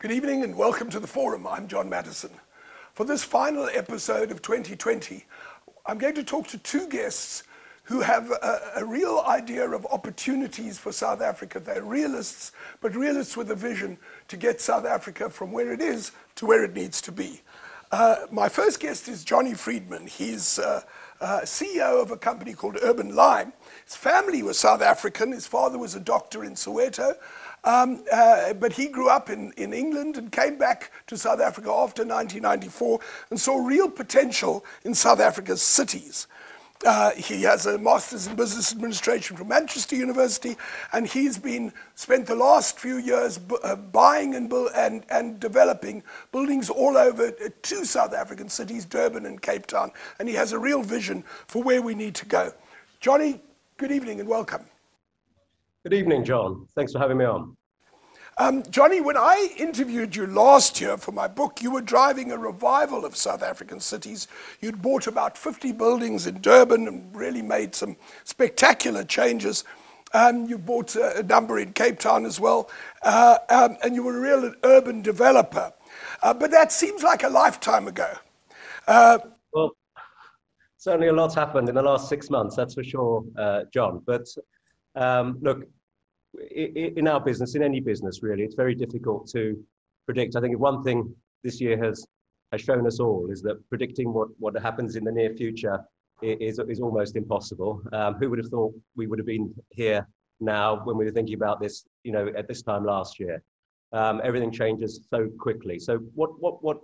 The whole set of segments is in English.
Good evening and welcome to the Forum. I'm John Matisonn. For this final episode of 2020, I'm going to talk to two guests who have a real idea of opportunities for South Africa. They're realists, but realists with a vision to get South Africa from where it is to where it needs to be. My first guest is Jonny Friedman. He's CEO of a company called Urban Lime. His family was South African. His father was a doctor in Soweto. But he grew up in England and came back to South Africa after 1994 and saw real potential in South Africa's cities. He has a master's in business administration from Manchester University, and he's spent the last few years buying and developing buildings all over two South African cities, Durban and Cape Town, and he has a real vision for where we need to go. Jonny, good evening and welcome. Good evening, John. Thanks for having me on. Jonny, when I interviewed you last year for my book, you were driving a revival of South African cities. You'd bought about 50 buildings in Durban and really made some spectacular changes. You bought a number in Cape Town as well, and you were a real urban developer. But that seems like a lifetime ago. Well, certainly a lot's happened in the last 6 months, that's for sure, John. But look, in our business, in any business really, it's very difficult to predict. I think one thing this year has shown us all is that predicting what happens in the near future is almost impossible. Who would have thought we would have been here now when we were thinking about this, at this time last year? Everything changes so quickly. So what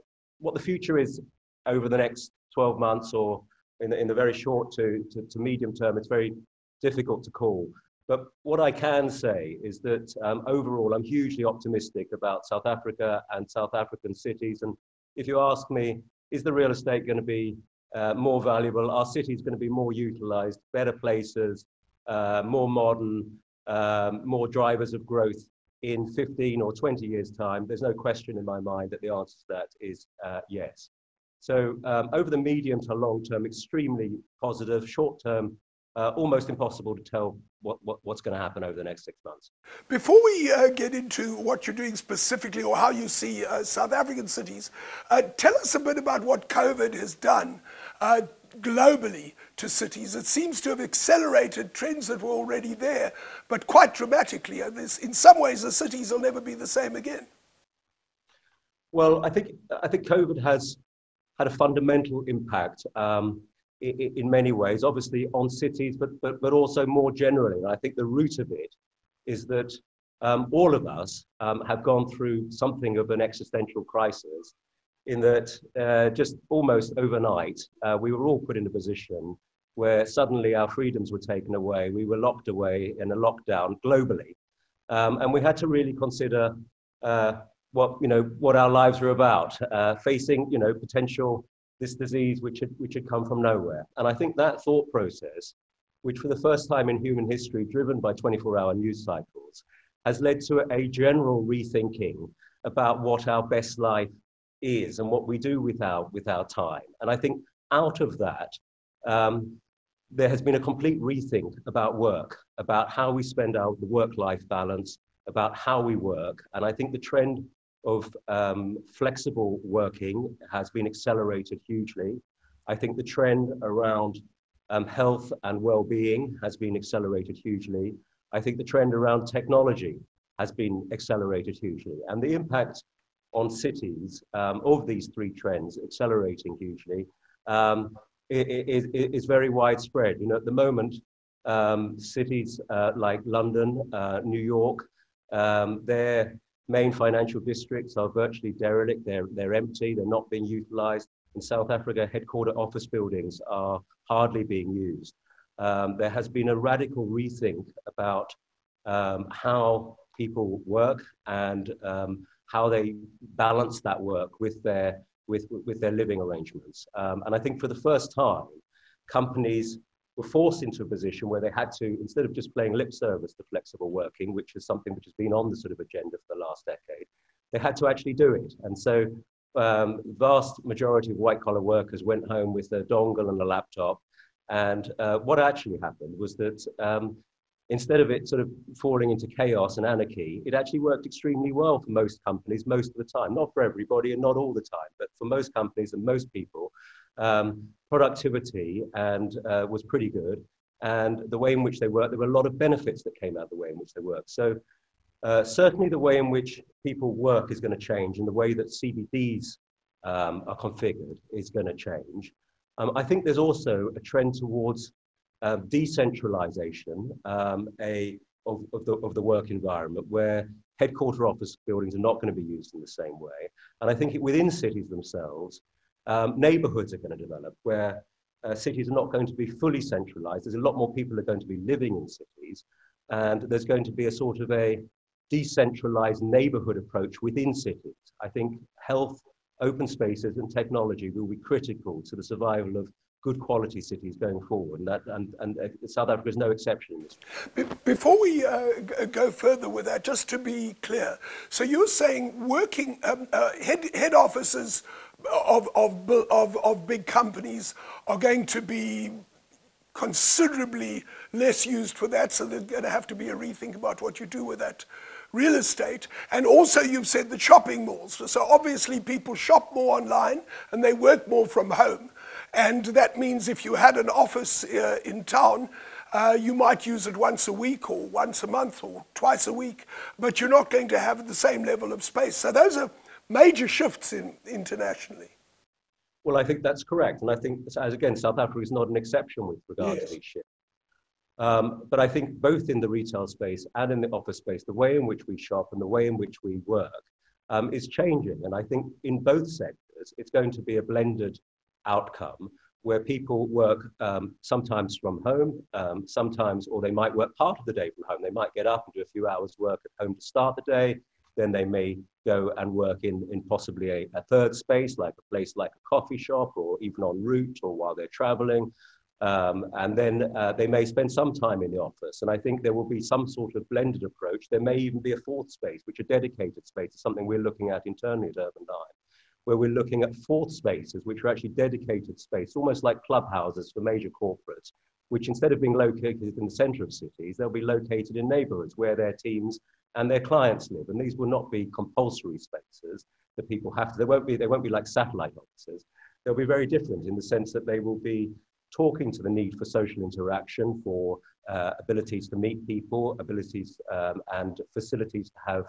the future is over the next 12 months or in the very short to medium term, it's very difficult to call. But what I can say is that overall, I'm hugely optimistic about South Africa and South African cities. And if you ask me, is the real estate going to be more valuable? Are cities going to be more utilized, better places, more modern, more drivers of growth in 15 or 20 years' time? There's no question in my mind that the answer to that is yes. So over the medium to long term, extremely positive. Short term, almost impossible to tell what's going to happen over the next 6 months. Before we get into what you're doing specifically or how you see South African cities, tell us a bit about what COVID has done globally to cities. It seems to have accelerated trends that were already there, but quite dramatically. In some ways, the cities will never be the same again. Well, I think COVID has had a fundamental impact in many ways, obviously on cities, but also more generally. And I think the root of it is that all of us have gone through something of an existential crisis in that just almost overnight, we were all put in a position where suddenly our freedoms were taken away. We were locked away in a lockdown globally. And we had to really consider what our lives were about, facing, potential this disease which had come from nowhere. And I think that thought process, which for the first time in human history, driven by 24-hour news cycles, has led to a general rethinking about what our best life is and what we do with our time. And I think out of that, there has been a complete rethink about work, about how we spend the work-life balance, about how we work. And I think the trend of flexible working has been accelerated hugely. I think the trend around health and well-being has been accelerated hugely. I think the trend around technology has been accelerated hugely. And the impact on cities of these three trends accelerating hugely is very widespread. At the moment, cities like London, New York, they're main financial districts are virtually derelict. They're empty. They're not being utilized. In South Africa, headquarter office buildings are hardly being used. There has been a radical rethink about how people work and how they balance that work with their living arrangements. And I think for the first time, companies were forced into a position where they had to, instead of just playing lip service to flexible working, which is something which has been on the sort of agenda for the last decade, they had to actually do it. And so vast majority of white collar workers went home with a dongle and a laptop. And what actually happened was that instead of it sort of falling into chaos and anarchy, it actually worked extremely well for most companies most of the time. Not for everybody and not all the time, but for most companies and most people, productivity was pretty good. And the way in which they work, there were a lot of benefits that came out of the way in which they work. So certainly the way in which people work is going to change, and the way that CBDs are configured is going to change. I think there's also a trend towards decentralization of the work environment, where headquarter office buildings are not going to be used in the same way. And I think within cities themselves, neighborhoods are going to develop where cities are not going to be fully centralized. There's a lot more people are going to be living in cities, and there's going to be a sort of a decentralized neighborhood approach within cities. I think health, open spaces and technology will be critical to the survival of good quality cities going forward, and South Africa is no exception in this. Before we go further with that, just to be clear, so you're saying working head offices of big companies are going to be considerably less used for that, so there's going to have to be a rethink about what you do with that real estate. And also you've said the shopping malls. So obviously people shop more online and they work more from home. And that means if you had an office in town, you might use it once a week or once a month or twice a week, but you're not going to have the same level of space. So those are major shifts internationally. Well, I think that's correct. And I think, as again, South Africa is not an exception with regard to these shifts. But I think both in the retail space and in the office space, the way in which we shop and the way in which we work is changing. And I think in both sectors, it's going to be a blended outcome where people work sometimes from home, sometimes, or they might work part of the day from home. They might get up and do a few hours work at home to start the day. Then they may go and work in possibly a third space, like a place like a coffee shop, or even en route or while they're traveling. And then they may spend some time in the office. And I think there will be some sort of blended approach. There may even be a fourth space, which a dedicated space is something we're looking at internally at Urban Line, where we're looking at fourth spaces, which are actually dedicated space, almost like clubhouses for major corporates, which instead of being located in the center of cities, they'll be located in neighborhoods where their teams and their clients live. And these will not be compulsory spaces that people have to, they won't be like satellite offices. They'll be very different in the sense that they will be talking to the need for social interaction, for abilities to meet people, abilities and facilities to have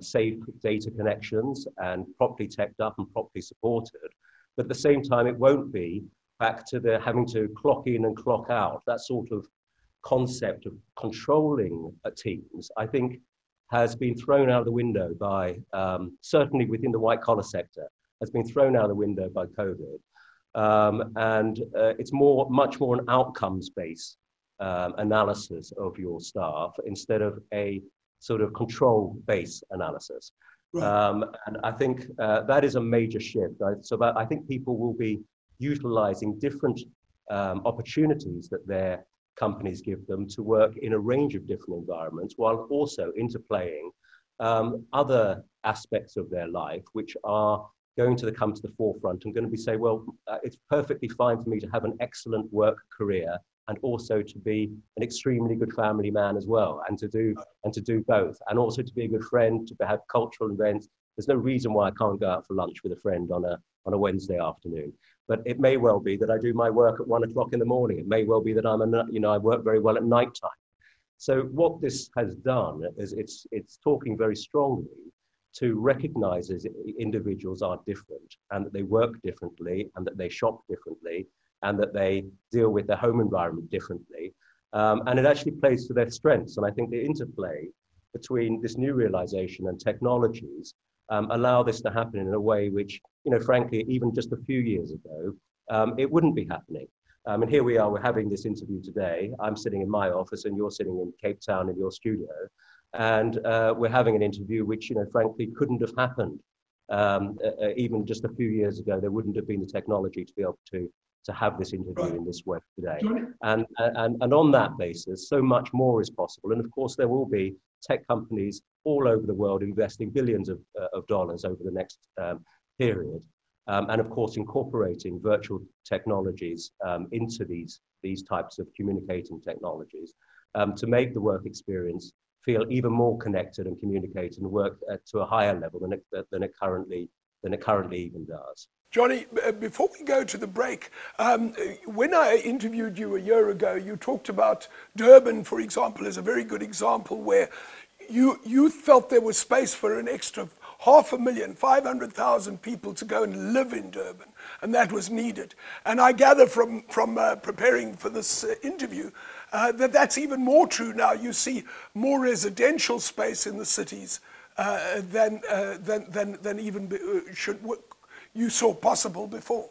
safe data connections and properly teched up and properly supported. But at the same time, it won't be back to the having to clock in and clock out. That sort of concept of controlling teams, I think, has been thrown out of the window by, certainly within the white collar sector, has been thrown out of the window by COVID. It's much more an outcomes-based analysis of your staff instead of a sort of control-based analysis. Right. And I think that is a major shift. I think people will be utilizing different opportunities that their companies give them to work in a range of different environments, while also interplaying other aspects of their life, which are going to come to the forefront and going to be say, well, it's perfectly fine for me to have an excellent work career and also to be an extremely good family man as well, and to do both, and also to be a good friend, to have cultural events. There's no reason why I can't go out for lunch with a friend on a Wednesday afternoon. But it may well be that I do my work at 1 o'clock in the morning. It may well be that I work very well at nighttime. So what this has done is it's talking very strongly to recognize that individuals are different and that they work differently and that they shop differently and that they deal with their home environment differently. And it actually plays to their strengths. And I think the interplay between this new realization and technologies allow this to happen in a way which, frankly, even just a few years ago, it wouldn't be happening. And here we are, we're having this interview today. I'm sitting in my office and you're sitting in Cape Town in your studio. And we're having an interview which, frankly, couldn't have happened. Even just a few years ago, there wouldn't have been the technology to be able to have this interview in this way today. And on that basis, so much more is possible. And of course, there will be tech companies all over the world investing billions of dollars over the next period. And of course, incorporating virtual technologies into these types of communicating technologies. to make the work experience feel even more connected and communicate and work to a higher level than it currently even does. Jonny, before we go to the break, when I interviewed you a year ago, you talked about Durban, for example, as a very good example where you felt there was space for an extra 500,000, 500,000 people to go and live in Durban, and that was needed. And I gather from preparing for this interview that that's even more true now. You see more residential space in the cities than even you saw possible before.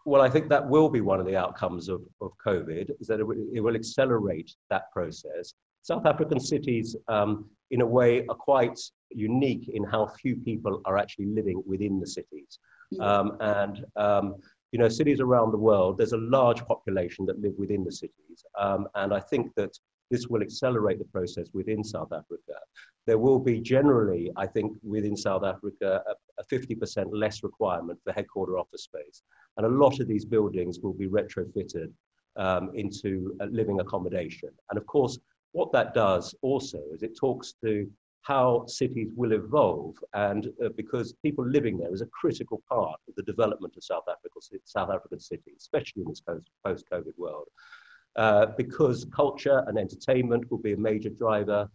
Well, I think that will be one of the outcomes of COVID, is that it will accelerate that process. South African cities, in a way, are quite unique in how few people are actually living within the cities. You know, cities around the world, there's a large population that live within the cities. And I think that this will accelerate the process within South Africa. There will be generally, I think, within South Africa, a 50% less requirement for headquarter office space. And a lot of these buildings will be retrofitted into living accommodation. And of course, what that does also is it talks to how cities will evolve, and because people living there is a critical part of the development of South African cities, especially in this post-COVID world. Because culture and entertainment will be a major driver,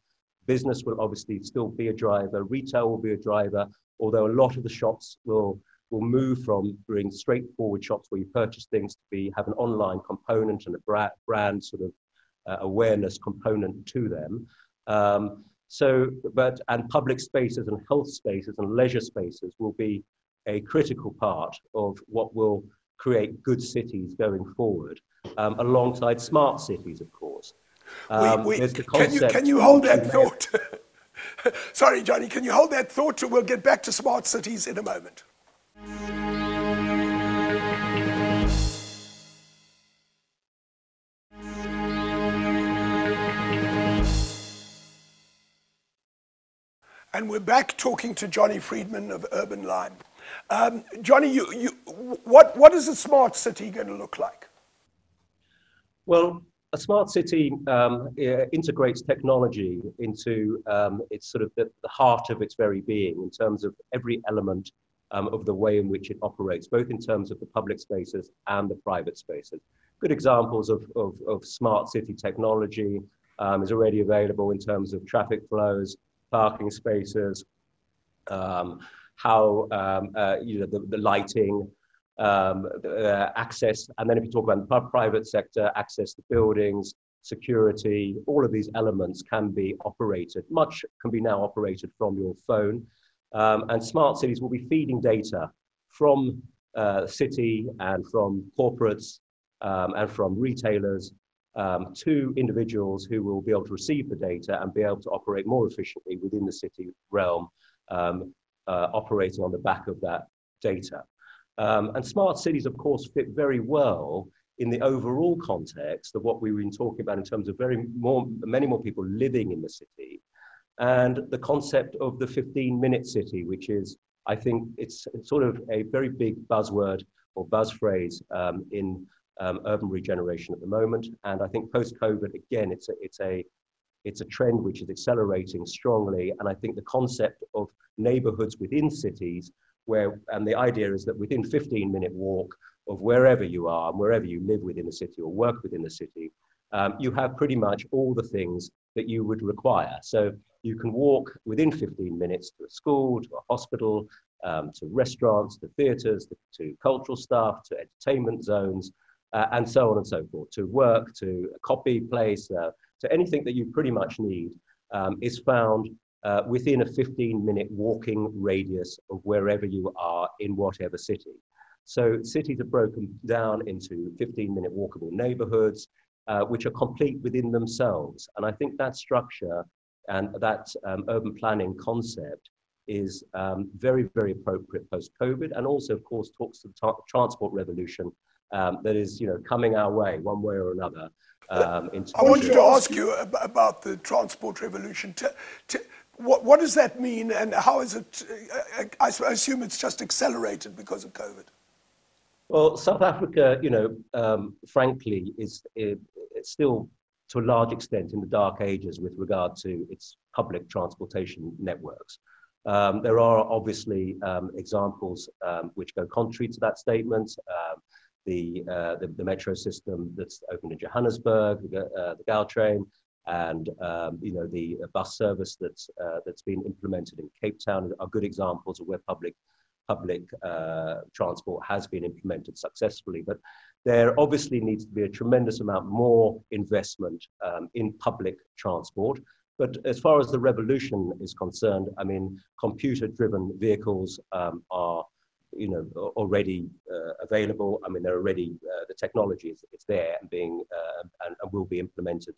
business will obviously still be a driver, retail will be a driver, although a lot of the shops will move from being straightforward shops where you purchase things to have an online component and a brand sort of awareness component to them. And public spaces and health spaces and leisure spaces will be a critical part of what will create good cities going forward, alongside smart cities, of course. Can you hold that thought? Sorry, Jonny, can you hold that thought? We'll get back to smart cities in a moment. And we're back talking to Jonny Friedman of Urban Lime. Jonny, what is a smart city going to look like? Well, a smart city integrates technology into its sort of the heart of its very being, in terms of every element of the way in which it operates, both in terms of the public spaces and the private spaces. Good examples of smart city technology is already available in terms of traffic flows, parking spaces, how the lighting, access, and then if you talk about the private sector, access to buildings, security, all of these elements can be operated. Much can be now operated from your phone, and smart cities will be feeding data from the city and from corporates and from retailers to individuals who will be able to receive the data and be able to operate more efficiently within the city realm, operating on the back of that data. And smart cities, of course, fit very well in the overall context of what we've been talking about in terms of many more people living in the city, and the concept of the 15-minute city, which is, I think, it's sort of a very big buzzword or buzz phrase in urban regeneration at the moment. And I think post-COVID, again, it's a trend which is accelerating strongly. And I think the concept of neighborhoods within cities, and the idea is that within 15-minute walk of wherever you are and wherever you live within the city or work within the city, you have pretty much all the things that you would require. So you can walk within 15 minutes to a school, to a hospital, to restaurants, to theaters, to cultural stuff, to entertainment zones, and so on and so forth, to work, to a coffee place, to anything that you pretty much need is found within a 15-minute walking radius of wherever you are in whatever city. So cities are broken down into 15-minute walkable neighborhoods, which are complete within themselves. And I think that structure and that urban planning concept is very, very appropriate post-COVID, and also, of course, talks to the transport revolution that is, coming our way one way or another. I wanted to ask you about the transport revolution. What does that mean, and how is it? I assume it's just accelerated because of COVID. Well, South Africa, frankly, is still to a large extent in the dark ages with regard to its public transportation networks. There are obviously examples which go contrary to that statement. The metro system that's opened in Johannesburg, the Gautrain, and the bus service that's been implemented in Cape Town are good examples of where public transport has been implemented successfully. But there obviously needs to be a tremendous amount more investment in public transport. But as far as the revolution is concerned, I mean, computer-driven vehicles are already available. I mean, they're already, the technology is there and and will be implemented.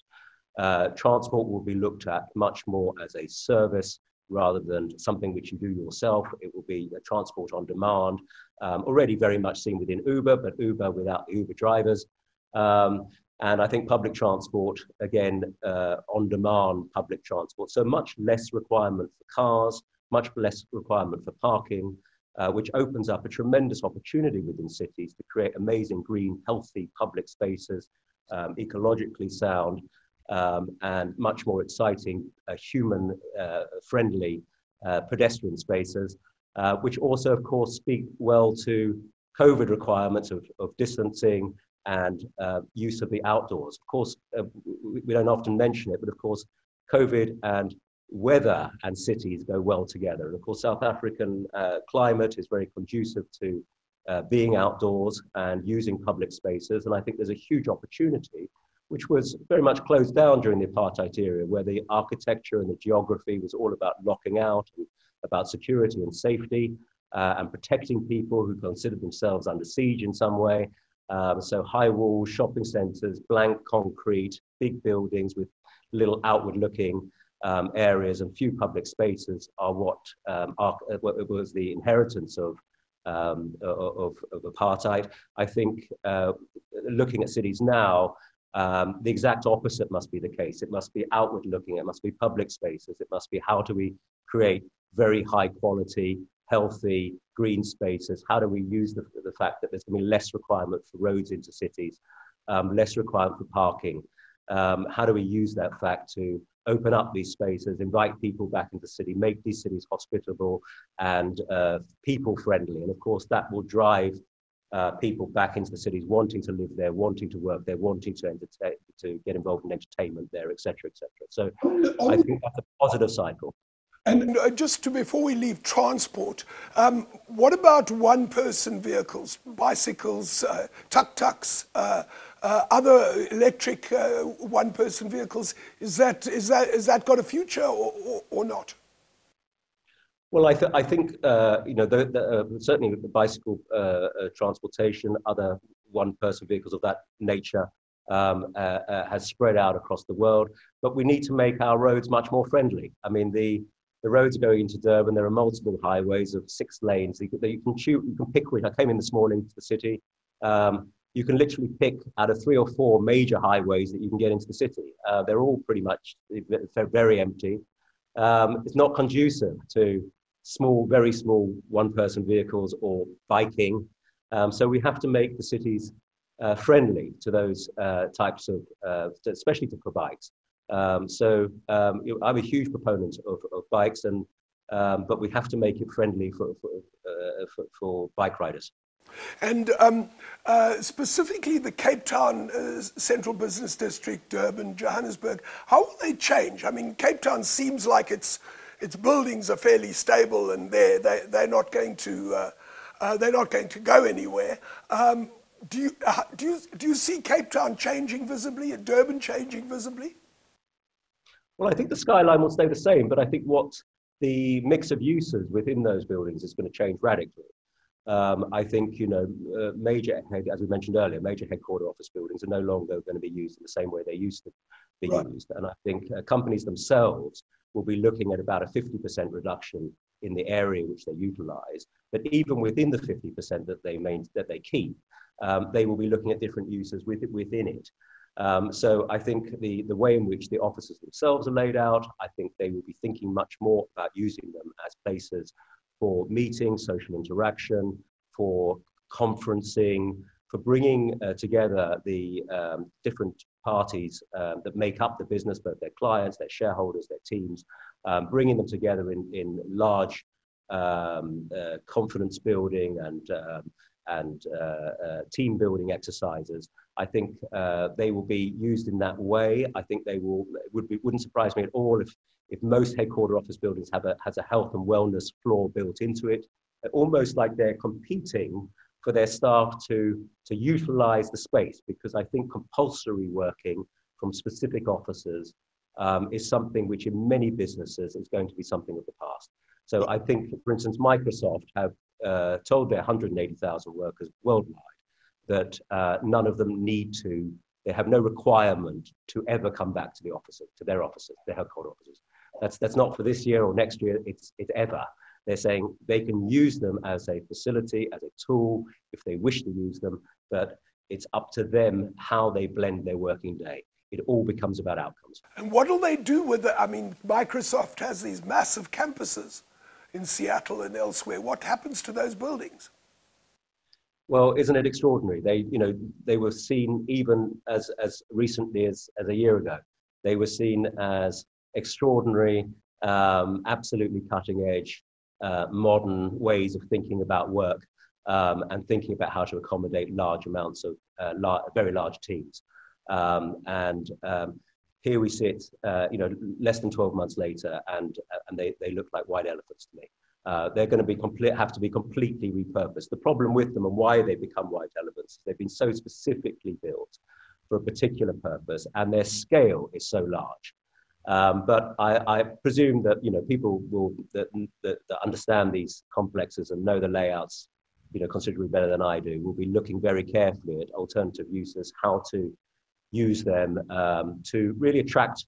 Transport will be looked at much more as a service rather than something which you do yourself. It will be a transport on demand, already very much seen within Uber, but Uber without the Uber drivers. And I think public transport, again, on-demand public transport, so much less requirement for cars, much less requirement for parking, which opens up a tremendous opportunity within cities to create amazing green, healthy public spaces, ecologically sound, and much more exciting, human-friendly pedestrian spaces, which also, of course, speak well to COVID requirements of distancing and use of the outdoors. Of course, we don't often mention it, but of course, COVID and weather and cities go well together. And of course, South African climate is very conducive to being outdoors and using public spaces. And I think there's a huge opportunity, which was very much closed down during the apartheid era, where the architecture and the geography was all about locking out, and about security and safety, and protecting people who considered themselves under siege in some way. So high walls, shopping centers, blank concrete, big buildings with little outward looking areas and few public spaces are what was the inheritance of apartheid. I think looking at cities now, the exact opposite must be the case. It must be outward looking, it must be public spaces, it must be how do we create very high quality, healthy green spaces? How do we use the fact that there's going to be less requirement for roads into cities, less requirement for parking? How do we use that fact to open up these spaces, invite people back into the city, make these cities hospitable and people friendly? And of course, that will drive people back into the cities, wanting to live there, wanting to work there, wanting to get involved in entertainment there, et cetera, et cetera. So I think that's a positive cycle. And before we leave transport, what about one-person vehicles, bicycles, tuk-tuks, other electric one-person vehicles? Is that got a future or not? Well, I think certainly the bicycle transportation, other one-person vehicles of that nature has spread out across the world. But we need to make our roads much more friendly. I mean, the roads going into Durban, there are multiple highways of 6 lanes. You can pick which. I came in this morning to the city. You can literally pick out of 3 or 4 major highways that you can get into the city. They're all pretty much very empty. It's not conducive to very small one-person vehicles or biking. So we have to make the cities friendly to those types of, especially for bikes. I'm a huge proponent of bikes, but we have to make it friendly for bike riders. And specifically the Cape Town Central Business District, Durban, Johannesburg, how will they change? I mean, Cape Town seems like its buildings are fairly stable and they're not going to go anywhere. Do you see Cape Town changing visibly, and Durban changing visibly? Well, I think the skyline will stay the same, but I think what the mix of uses within those buildings is going to change radically. I think, as we mentioned earlier, major headquarter office buildings are no longer going to be used in the same way they used to be used. And I think companies themselves will be looking at about a 50% reduction in the area which they utilize. But even within the 50% that they keep, they will be looking at different uses within it. So I think the way in which the offices themselves are laid out, I think they will be thinking much more about using them as places for meetings, social interaction, for conferencing, for bringing together the different parties that make up the business, both their clients, their shareholders, their teams, bringing them together in large confidence building and team building exercises. I think they will be used in that way. I think they will. Wouldn't surprise me at all if most headquarter office buildings has a health and wellness floor built into it, almost like they're competing for their staff to utilize the space, because I think compulsory working from specific offices is something which in many businesses is going to be something of the past. So I think, for instance, Microsoft have told their 180,000 workers worldwide that none of them they have no requirement to ever come back to their offices, their headquarter offices. That's not for this year or next year, it's ever. They're saying they can use them as a facility, as a tool, if they wish to use them, but it's up to them how they blend their working day. It all becomes about outcomes. And what will they do with it? I mean, Microsoft has these massive campuses in Seattle and elsewhere. What happens to those buildings? Well, isn't it extraordinary? They were seen even as recently as a year ago. They were seen as extraordinary, absolutely cutting edge, modern ways of thinking about work and thinking about how to accommodate large amounts of very large teams. Here we sit, less than 12 months later, and they look like white elephants to me. They're going to have to be completely repurposed. The problem with them and why they become white elephants, they've been so specifically built for a particular purpose, and their scale is so large. But I presume that people that understand these complexes and know the layouts considerably better than I do will be looking very carefully at alternative uses, how to use them to really attract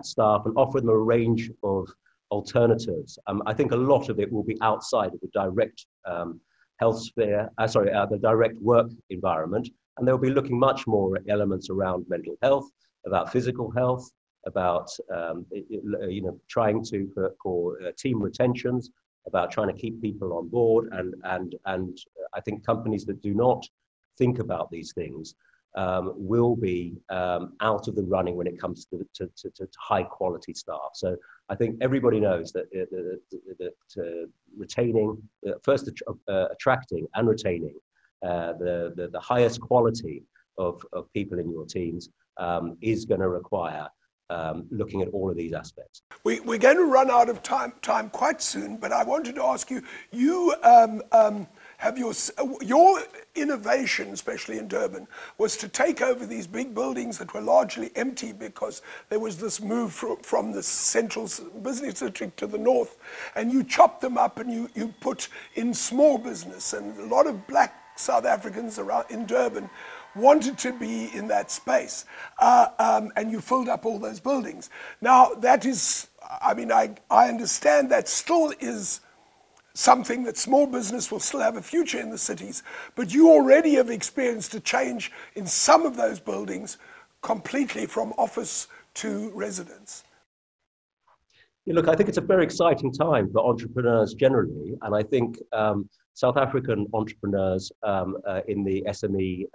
staff and offer them a range of alternatives. I think a lot of it will be outside of the direct the direct work environment, and they'll be looking much more at elements around mental health, about physical health, about trying to for team retentions, about trying to keep people on board, and I think companies that do not think about these things will be out of the running when it comes to high quality staff. So I think everybody knows that attracting and retaining the highest quality of people in your teams is going to require looking at all of these aspects. We're going to run out of time quite soon, but I wanted to ask you, have your innovation, especially in Durban, was to take over these big buildings that were largely empty because there was this move from the central business district to the north, and you chopped them up and you put in small business, and a lot of black South Africans around in Durban wanted to be in that space, and you filled up all those buildings. Now that is, I understand that still is something that small business will still have a future in the cities, but you already have experienced a change in some of those buildings completely from office to residence. Yeah, look, I think it's a very exciting time for entrepreneurs generally, and I think South African entrepreneurs in the SME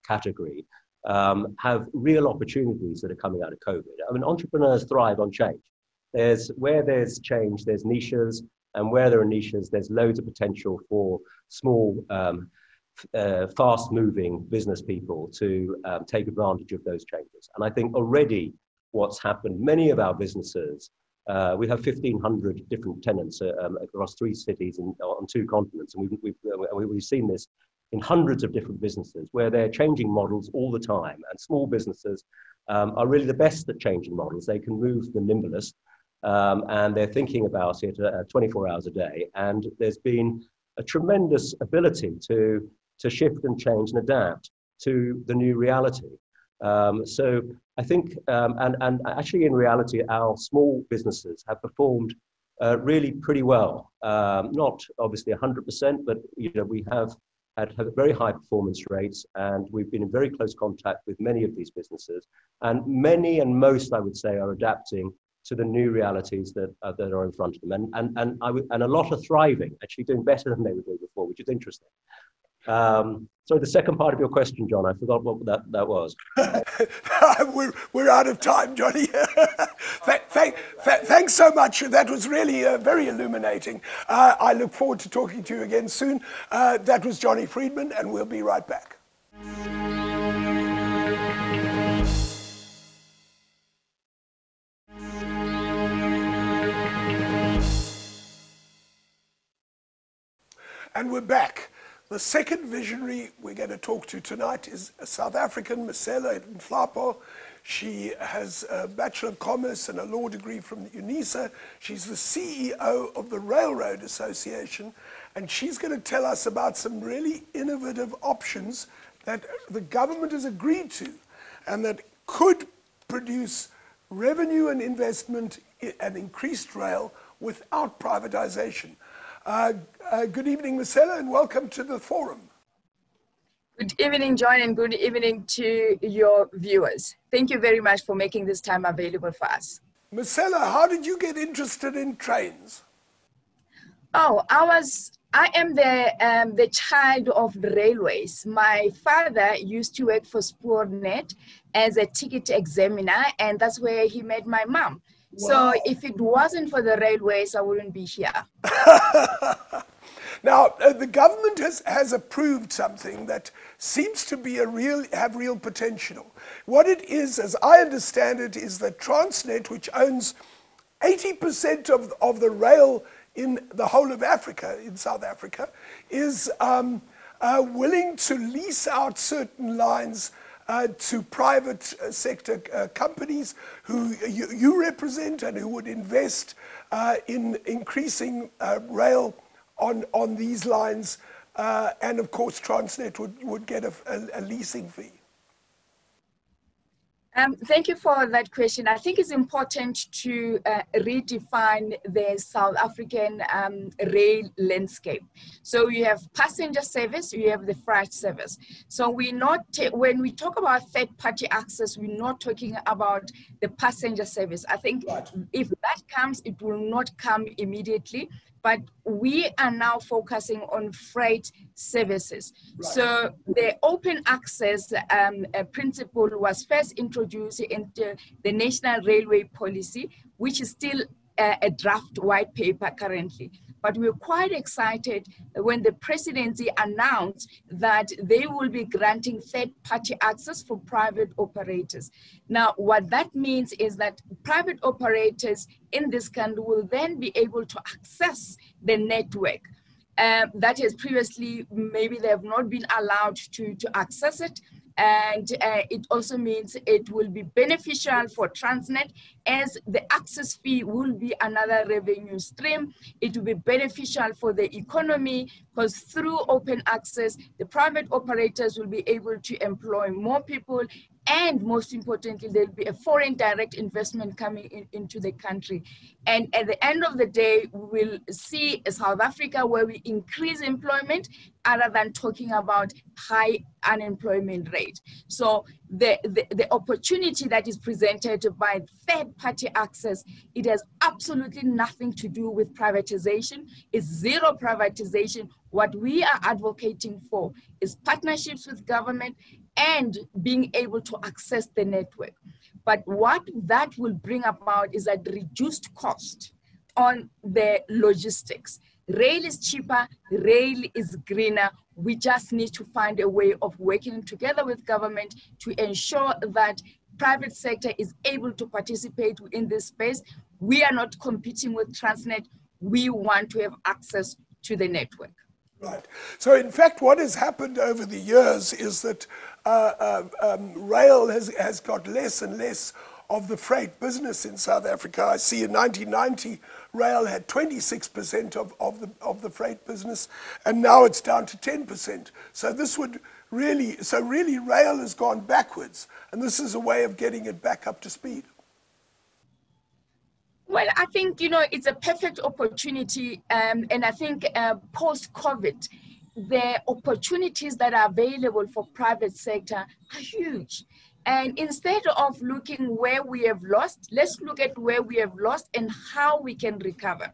category have real opportunities that are coming out of COVID. Entrepreneurs thrive on change. Where there's change, there's niches, and where there are niches, there's loads of potential for small, fast-moving business people to take advantage of those changes. And I think already what's happened, many of our businesses, we have 1,500 different tenants across 3 cities on 2 continents, and we've seen this in hundreds of different businesses where they're changing models all the time, and small businesses are really the best at changing models. They can move the nimblest, and they're thinking about it 24 hours a day, and there's been a tremendous ability to shift and change and adapt to the new reality. So I think, and actually in reality, our small businesses have performed really pretty well. Not obviously 100%, but we have had very high performance rates, and we've been in very close contact with many of these businesses, and most, I would say, are adapting to the new realities that are in front of them, and a lot are thriving, actually doing better than they were doing before, which is interesting. So the second part of your question, John, I forgot what that was. We're out of time, Johnny. Thanks so much. That was really very illuminating. I look forward to talking to you again soon. That was Jonny Friedman, and we'll be right back. And we're back. The second visionary we're going to talk to tonight is a South African, Mesela Nhlapo. She has a Bachelor of Commerce and a law degree from UNISA. She's the CEO of the Railroad Association, and she's going to tell us about some really innovative options that the government has agreed to and that could produce revenue and investment and increased rail without privatization. Good evening, Mesela, and welcome to the forum. Good evening, John, and good evening to your viewers. Thank you very much for making this time available for us. Mesela, how did you get interested in trains? Oh, I am the child of the railways. My father used to work for Spoornet as a ticket examiner, and that's where he met my mom. Wow. So if it wasn't for the railways, I wouldn't be here. Now, the government has approved something that seems to be have real potential. What it is, as I understand it, is that Transnet, which owns 80% of the rail in the whole of Africa, in South Africa, is willing to lease out certain lines to private sector companies who you represent and who would invest in increasing rail on these lines, and of course Transnet would get a leasing fee. Thank you for that question. I think it's important to redefine the South African rail landscape. So you have passenger service, you have the freight service. So when we talk about third-party access, we're not talking about the passenger service. I think if that comes, it will not come immediately. But we are now focusing on freight services. Right. So the open access principle was first introduced into the National Railway Policy, which is still a draft white paper currently. But we were quite excited when the presidency announced that they will be granting third-party access for private operators. Now, what that means is that private operators in this country will then be able to access the network. That is previously, maybe they have not been allowed to access it. And it also means it will be beneficial for Transnet, as the access fee will be another revenue stream. It will be beneficial for the economy, because through open access, the private operators will be able to employ more people, and most importantly, there'll be a foreign direct investment coming into the country. And at the end of the day, we'll see a South Africa where we increase employment other than talking about high unemployment rate. So the opportunity that is presented by third-party access, it has absolutely nothing to do with privatization. It's zero privatization. What we are advocating for is partnerships with government and being able to access the network. But what that will bring about is a reduced cost on the logistics. Rail is cheaper, rail is greener. We just need to find a way of working together with government to ensure that private sector is able to participate in this space. We are not competing with Transnet. We want to have access to the network. Right. So in fact, what has happened over the years is that rail has got less and less of the freight business in South Africa. I see in 1990, rail had 26% of the freight business, and now it's down to 10%. So this would really rail has gone backwards, and this is a way of getting it back up to speed. Well, I think, it's a perfect opportunity, and I think post-COVID, the opportunities that are available for private sector are huge. And instead of looking where we have lost, let's look at where we have lost and how we can recover.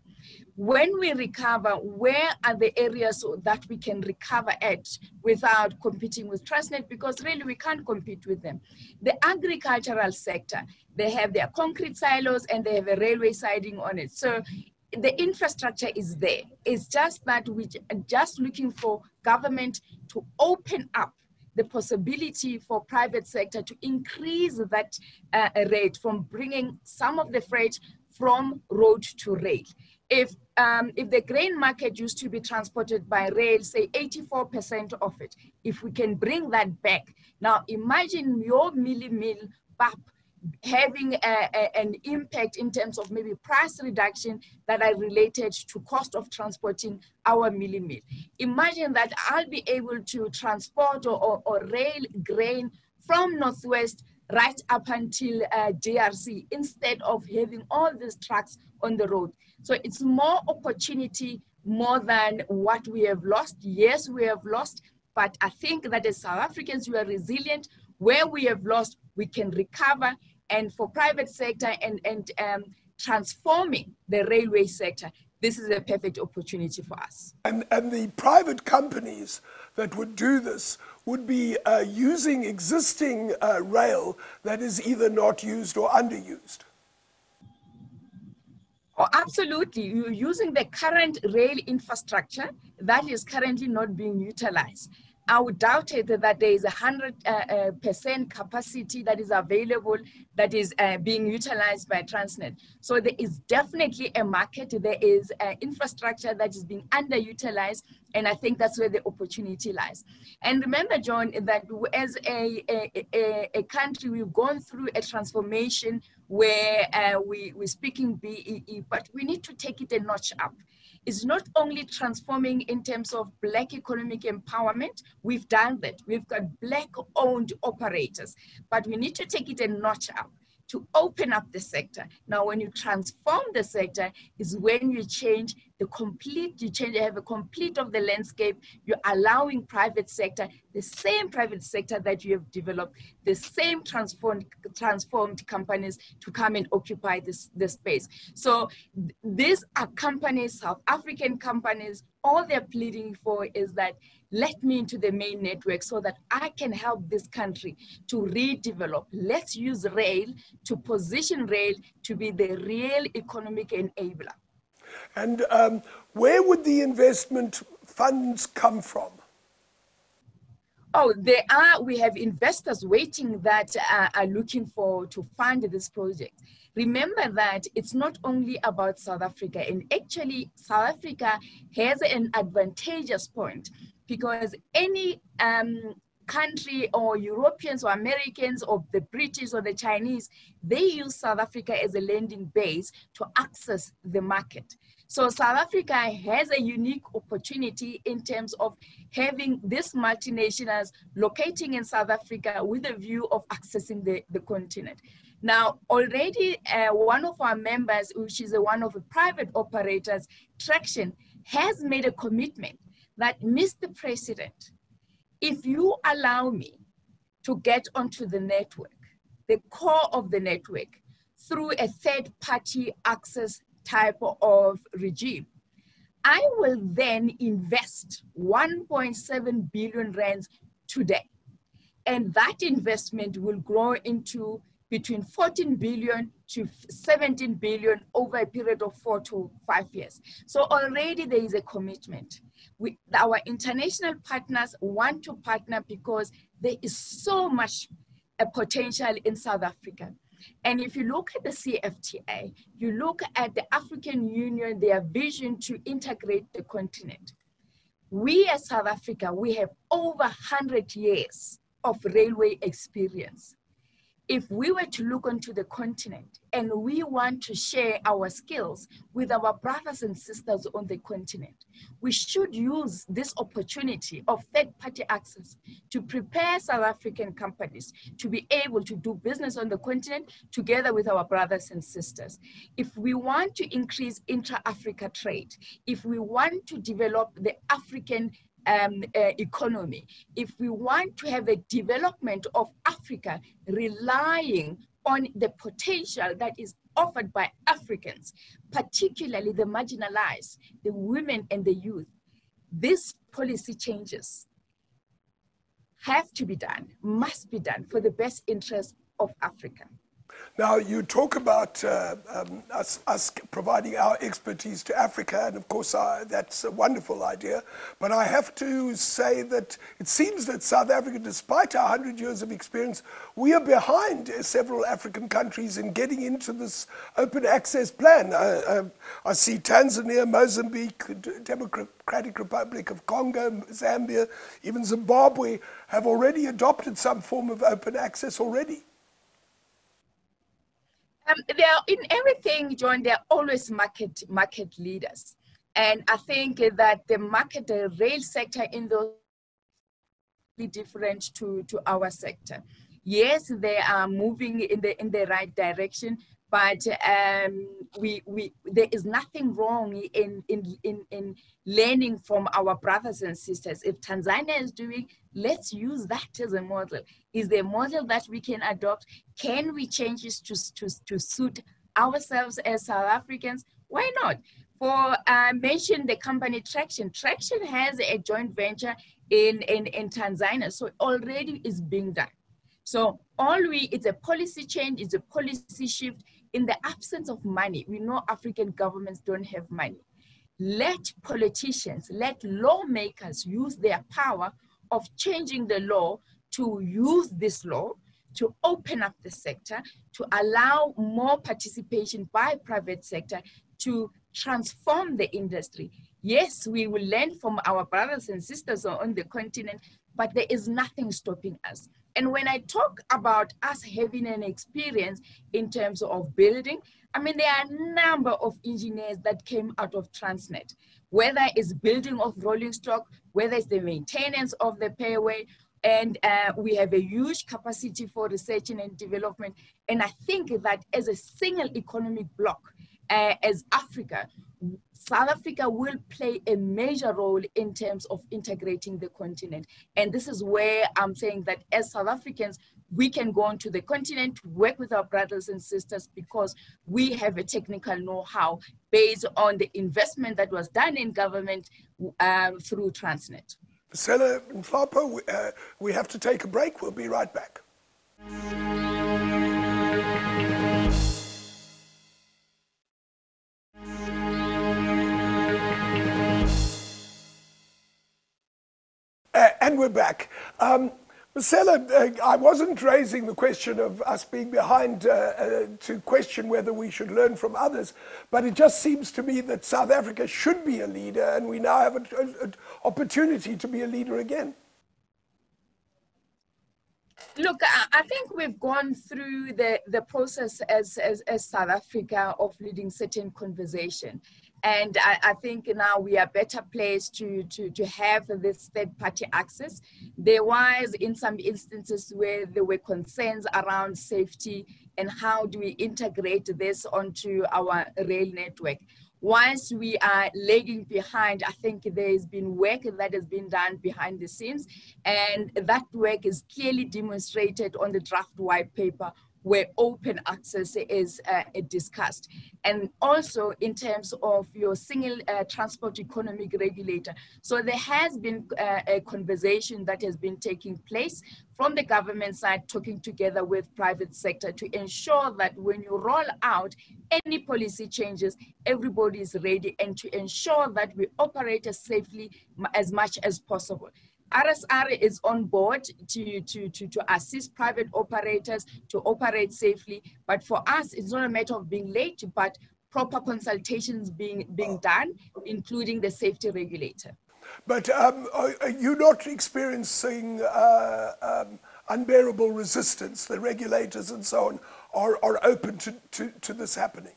When we recover, where are the areas that we can recover at without competing with Transnet? Because really we can't compete with them. The agricultural sector, they have their concrete silos and they have a railway siding on it. So the infrastructure is there. It's just that we're just looking for government to open up the possibility for private sector to increase that rate from bringing some of the freight from road to rail. If the grain market used to be transported by rail, say 84% of it, if we can bring that back. Now imagine your mill BAP having an impact in terms of maybe price reduction that are related to cost of transporting our mill. Imagine that I'll be able to transport or rail grain from Northwest right up until DRC instead of having all these trucks on the road. So it's more opportunity more than what we have lost. Yes, we have lost, but I think that as South Africans, we are resilient. Where we have lost, we can recover. And for private sector and transforming the railway sector, this is a perfect opportunity for us. And the private companies that would do this would be using existing rail that is either not used or underused. Oh, absolutely. You're using the current rail infrastructure that is currently not being utilized. I would doubt it that there is 100% capacity that is available that is being utilized by Transnet. So there is definitely a market. There is infrastructure that is being underutilized, and I think that's where the opportunity lies. And remember, John, that as a country, we've gone through a transformation where we're speaking BEE, but we need to take it a notch up. It's not only transforming in terms of Black economic empowerment. We've done that. We've got Black-owned operators, but we need to take it a notch up to open up the sector. Now, when you transform the sector is when you change the complete, you have a complete of the landscape. You're allowing private sector, the same private sector that you have developed, the same transformed companies to come and occupy this space. So these are companies, South African companies, all they're pleading for is that let me into the main network so that I can help this country to redevelop. Let's use rail to position rail to be the real economic enabler. And where would the investment funds come from? Oh, we have investors waiting that are looking to fund this project. Remember that it's not only about South Africa, and actually South Africa has an advantageous point because any country or Europeans or Americans or the British or the Chinese, they use South Africa as a landing base to access the market. So South Africa has a unique opportunity in terms of having these multinationals locating in South Africa with a view of accessing the continent. Now, already one of our members, which is one of the private operators, Traction, has made a commitment that, Mr. President, if you allow me to get onto the network, the core of the network, through a third-party access type of regime, I will then invest 1.7 billion rands today. And that investment will grow into between 14 billion to 17 billion over a period of 4 to 5 years. So already there is a commitment. Our international partners want to partner because there is so much potential in South Africa. And if you look at the CFTA, you look at the African Union, their vision to integrate the continent. We as South Africa, we have over 100 years of railway experience. If we were to look onto the continent and we want to share our skills with our brothers and sisters on the continent, we should use this opportunity of third-party access to prepare South African companies to be able to do business on the continent together with our brothers and sisters. If we want to increase intra-Africa trade, if we want to develop the African economy, if we want to have a development of Africa relying on the potential that is offered by Africans, particularly the marginalized, the women and the youth, these policy changes have to be done, must be done for the best interest of Africa. Now, you talk about us providing our expertise to Africa, and of course that's a wonderful idea, but I have to say that it seems that South Africa, despite our 100 years of experience, we are behind several African countries in getting into this open access plan. I see Tanzania, Mozambique, Democratic Republic of Congo, Zambia, even Zimbabwe have already adopted some form of open access already. They are in everything, John. They're always market leaders, and I think that the rail sector in those different to our sector. Yes, they are moving in the right direction, but there is nothing wrong in learning from our brothers and sisters. If Tanzania is doing, let's use that as a model. Is there a model that we can adopt? Can we change this to suit ourselves as South Africans? Why not? For mention the company Traction. Traction has a joint venture in Tanzania, so it already is being done. So it's a policy change, it's a policy shift. In the absence of money, we know African governments don't have money. Let politicians, let lawmakers use their power of changing the law to use this law to open up the sector, to allow more participation by private sector to transform the industry. Yes, we will learn from our brothers and sisters on the continent, but there is nothing stopping us. And when I talk about us having an experience in terms of building, I mean, there are a number of engineers that came out of Transnet, whether it's building of rolling stock, whether it's the maintenance of the pairway, and we have a huge capacity for research and development. And I think that as a single economic bloc, as Africa, South Africa will play a major role in terms of integrating the continent. And this is where I'm saying that as South Africans, we can go onto the continent, work with our brothers and sisters, because we have a technical know-how based on the investment that was done in government through Transnet. Mesela Nhlapo, we have to take a break. We'll be right back. And we're back. Mesela, I wasn't raising the question of us being behind to question whether we should learn from others, but it just seems to me that South Africa should be a leader, and we now have an opportunity to be a leader again. Look, I think we've gone through the process as South Africa of leading certain conversation. And I think now we are better placed to have this third-party access. There was, in some instances, where there were concerns around safety and how do we integrate this onto our rail network. Once we are lagging behind, I think there's been work that has been done behind the scenes, and that work is clearly demonstrated on the draft white paper where open access is discussed. And also in terms of your single transport economic regulator. So there has been a conversation that has been taking place from the government side, talking together with private sector to ensure that when you roll out any policy changes, everybody is ready, and to ensure that we operate as safely as much as possible. RSR is on board to assist private operators to operate safely. But for us, it's not a matter of being late, but proper consultations being done, including the safety regulator. But are you not experiencing unbearable resistance? The regulators and so on are open to this happening?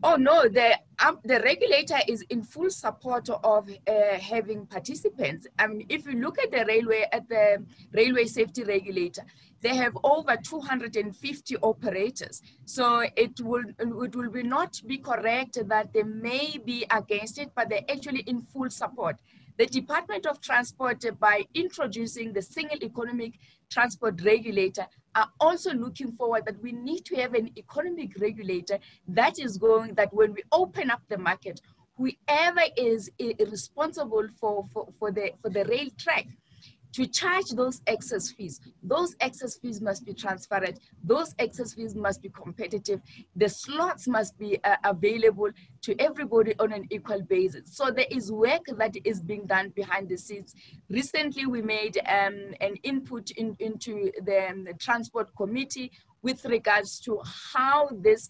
Oh no, the regulator is in full support of having participants. I mean, if you look at the railway safety regulator, they have over 250 operators. So it will not be correct that they may be against it, but they're actually in full support. The Department of Transport, by introducing the single economic transport regulator, are also looking forward that we need to have an economic regulator that is going, that when we open up the market, whoever is responsible for the rail track, to charge those excess fees. Those excess fees must be transparent. Those excess fees must be competitive. The slots must be available to everybody on an equal basis. So there is work that is being done behind the scenes. Recently, we made an input into the Transport Committee with regards to how this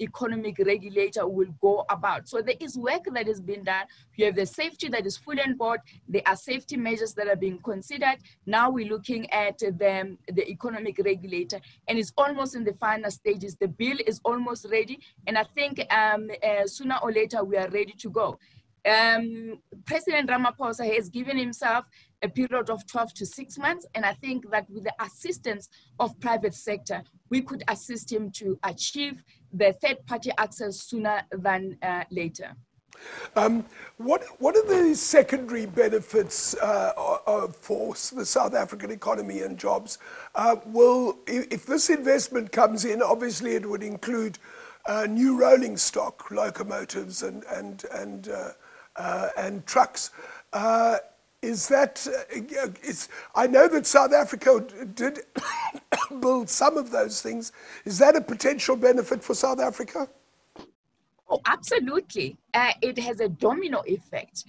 economic regulator will go about. So there is work that is being done. You have the safety that is fully on board. There are safety measures that are being considered. Now we're looking at the economic regulator, and it's almost in the final stages. The bill is almost ready, and I think sooner or later we are ready to go. President Ramaphosa has given himself a period of 12 to 6 months, and I think that with the assistance of private sector, we could assist him to achieve the third-party access sooner than later. What are the secondary benefits for the South African economy and jobs? If this investment comes in, obviously it would include new rolling stock, locomotives and trucks. I know that South Africa did build some of those things. Is that a potential benefit for South Africa? Oh, absolutely. It has a domino effect.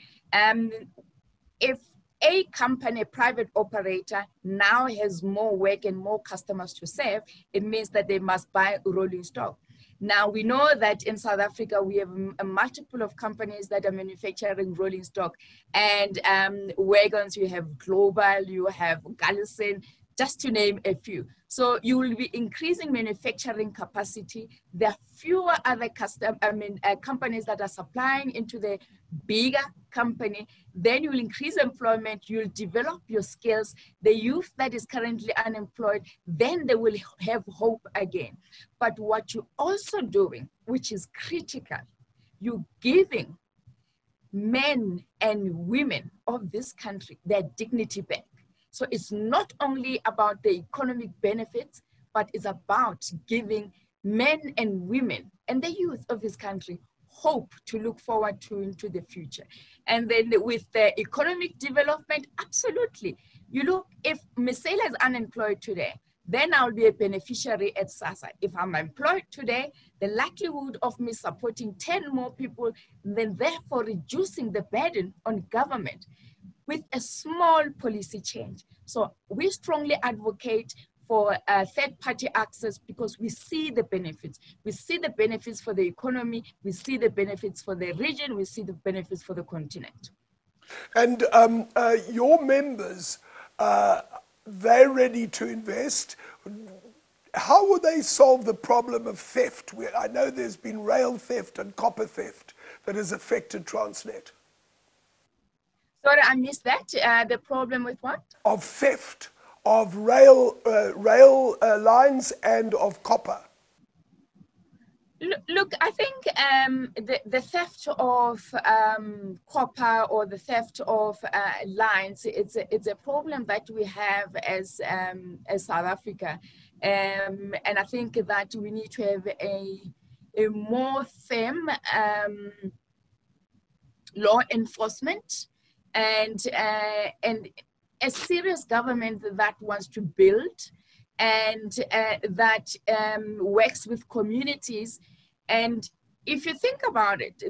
If a company, a private operator, now has more work and more customers to serve, it means that they must buy rolling stock. Now, we know that in South Africa, we have a multiple of companies that are manufacturing rolling stock and wagons. You have Global, you have Gallison, just to name a few. So you will be increasing manufacturing capacity. There are fewer other companies that are supplying into the bigger company. Then you will increase employment, you'll develop your skills. The youth that is currently unemployed, then they will have hope again. But what you're also doing, which is critical, you're giving men and women of this country their dignity back. So it's not only about the economic benefits, but it's about giving men and women and the youth of this country hope to look forward to into the future. And then with the economic development, absolutely. You look, if Mesela is unemployed today, then I'll be a beneficiary at SASSA. If I'm employed today, the likelihood of me supporting 10 more people, then therefore reducing the burden on government with a small policy change. So we strongly advocate for third-party access because we see the benefits. We see the benefits for the economy, we see the benefits for the region, we see the benefits for the continent. And your members, they're ready to invest. How will they solve the problem of theft? I know there's been rail theft and copper theft that has affected Transnet. Sorry, I missed that. The problem with what? Of theft of rail lines and of copper. Look, I think the theft of copper or the theft of lines, it's a problem that we have as South Africa, and I think that we need to have a more firm law enforcement and a serious government that wants to build and that works with communities. And if you think about it,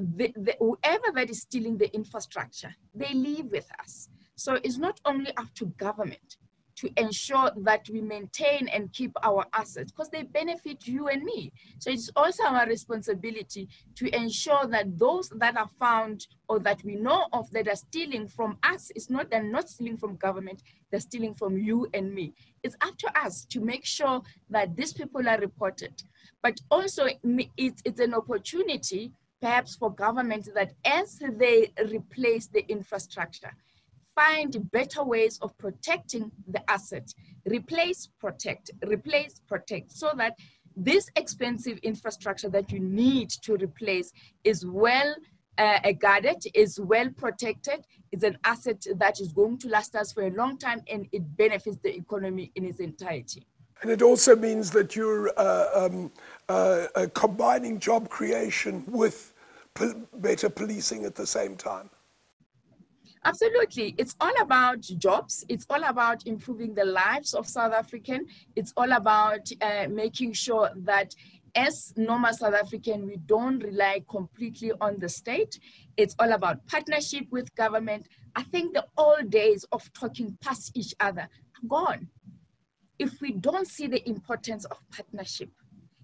whoever that is stealing the infrastructure, they live with us. So it's not only up to government to ensure that we maintain and keep our assets because they benefit you and me. So it's also our responsibility to ensure that those that are found or that we know of that are stealing from us, they're not stealing from government, they're stealing from you and me. It's up to us to make sure that these people are reported. But also it's an opportunity perhaps for government that as they replace the infrastructure, find better ways of protecting the asset. Replace, protect, so that this expensive infrastructure that you need to replace is well guarded, is well protected, is an asset that is going to last us for a long time, and it benefits the economy in its entirety. And it also means that you're combining job creation with better policing at the same time. Absolutely. It's all about jobs. It's all about improving the lives of South Africans. It's all about making sure that as normal South African, we don't rely completely on the state. It's all about partnership with government. I think the old days of talking past each other are gone. If we don't see the importance of partnership,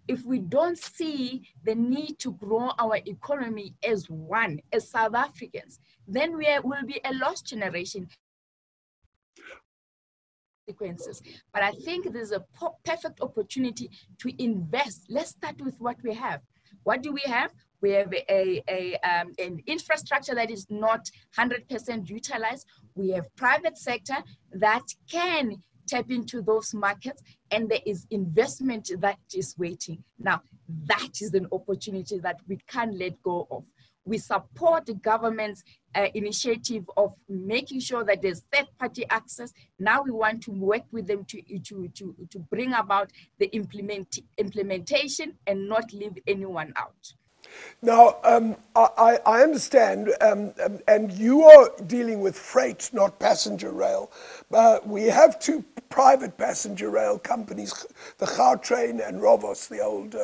if we don't see the need to grow our economy as one, as South Africans, then we will be a lost generation. But I think there's a perfect opportunity to invest. Let's start with what we have. What do we have? We have an infrastructure that is not 100% utilized. We have private sector that can tap into those markets, and there is investment that is waiting. Now, that is an opportunity that we can't let go of. We support the government's initiative of making sure that there's third-party access. Now we want to work with them to bring about the implementation and not leave anyone out. Now, I understand, and you are dealing with freight, not passenger rail. We have two private passenger rail companies, the Gautrain and Rovos, the old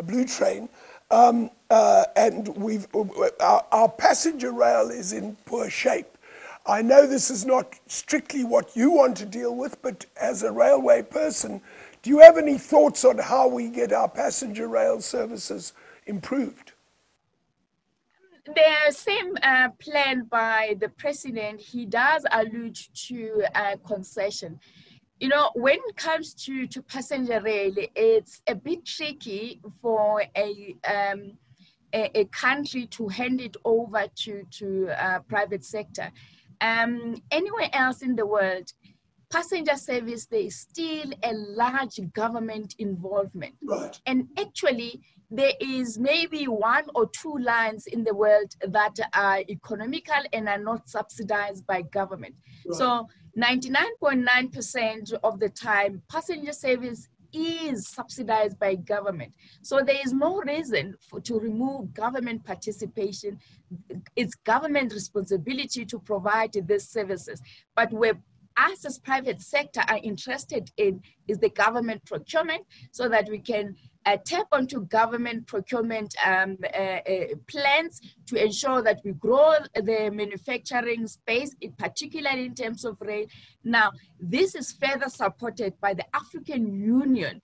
blue train. And our passenger rail is in poor shape. I know this is not strictly what you want to deal with, but as a railway person, do you have any thoughts on how we get our passenger rail services improved? The same plan by the president, he does allude to concession. You know, when it comes to passenger rail, it's a bit tricky for a country to hand it over to private sector. Anywhere else in the world, passenger service, there is still a large government involvement. Right. And actually, there is maybe one or two lines in the world that are economical and are not subsidized by government. Right. So 99.9% of the time, passenger service is subsidized by government. So there is no reason to remove government participation. It's government responsibility to provide these services. But where us as private sector are interested in is the government procurement, so that we can tap onto government procurement plans to ensure that we grow the manufacturing space, particularly in terms of rail. Now, this is further supported by the African Union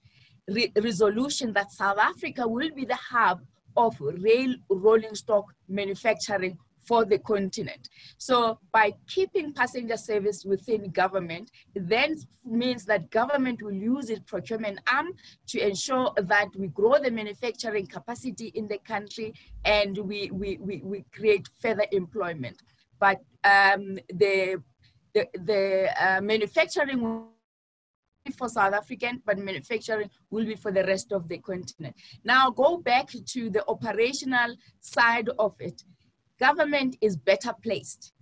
resolution that South Africa will be the hub of rail rolling stock manufacturing for the continent. So by keeping passenger service within government, then means that government will use its procurement arm to ensure that we grow the manufacturing capacity in the country, and we create further employment. But the manufacturing will be for South African, but manufacturing will be for the rest of the continent. Now go back to the operational side of it. Government is better placed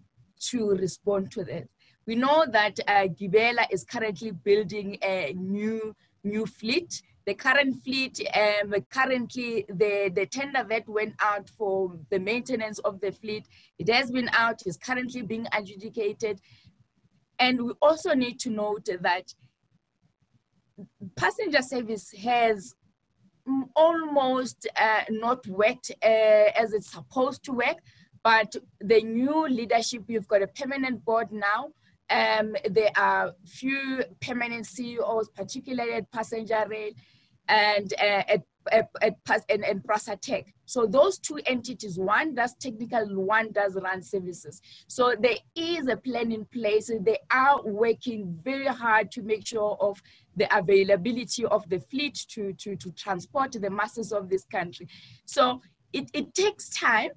to respond to that. We know that Gibela is currently building a new fleet. The current fleet, currently the tender that went out for the maintenance of the fleet, it has been out, is currently being adjudicated. And we also need to note that passenger service has almost not worked as it's supposed to work. But the new leadership, you've got a permanent board now. There are few permanent CEOs, particularly at passenger rail and at Prasatec. So those two entities, one does technical, one does run services. So there is a plan in place. They are working very hard to make sure of the availability of the fleet to transport the masses of this country. So it takes time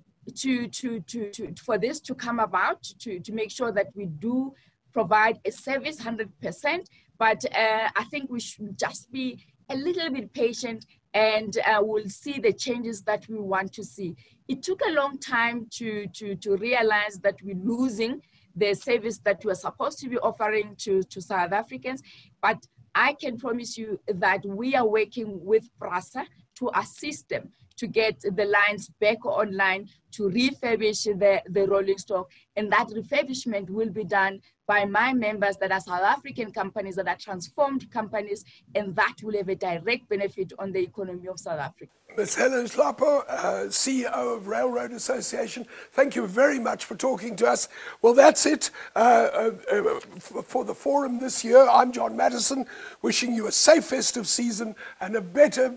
for this to come about, to make sure that we do provide a service 100%, but I think we should just be a little bit patient and we'll see the changes that we want to see. It took a long time to realize that we're losing the service that we're supposed to be offering to South Africans, but I can promise you that we are working with PRASA to assist them to get the lines back online, to refurbish the rolling stock, and that refurbishment will be done by my members that are South African companies, that are transformed companies, and that will have a direct benefit on the economy of South Africa. Mesela Nhlapo, CEO of Railroad Association, thank you very much for talking to us. Well, that's it for the forum this year. I'm John Matisonn, wishing you a safe festive season and a better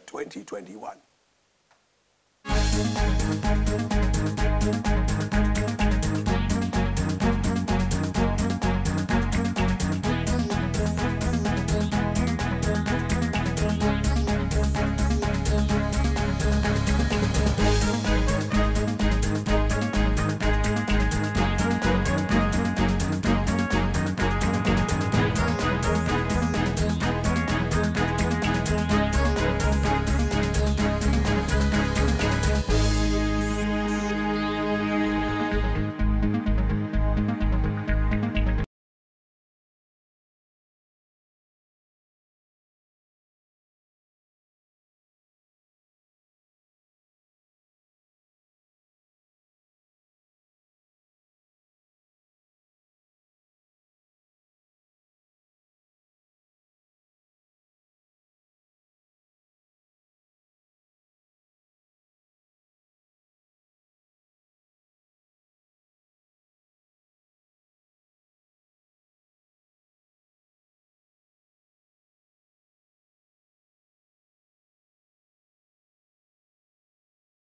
2021.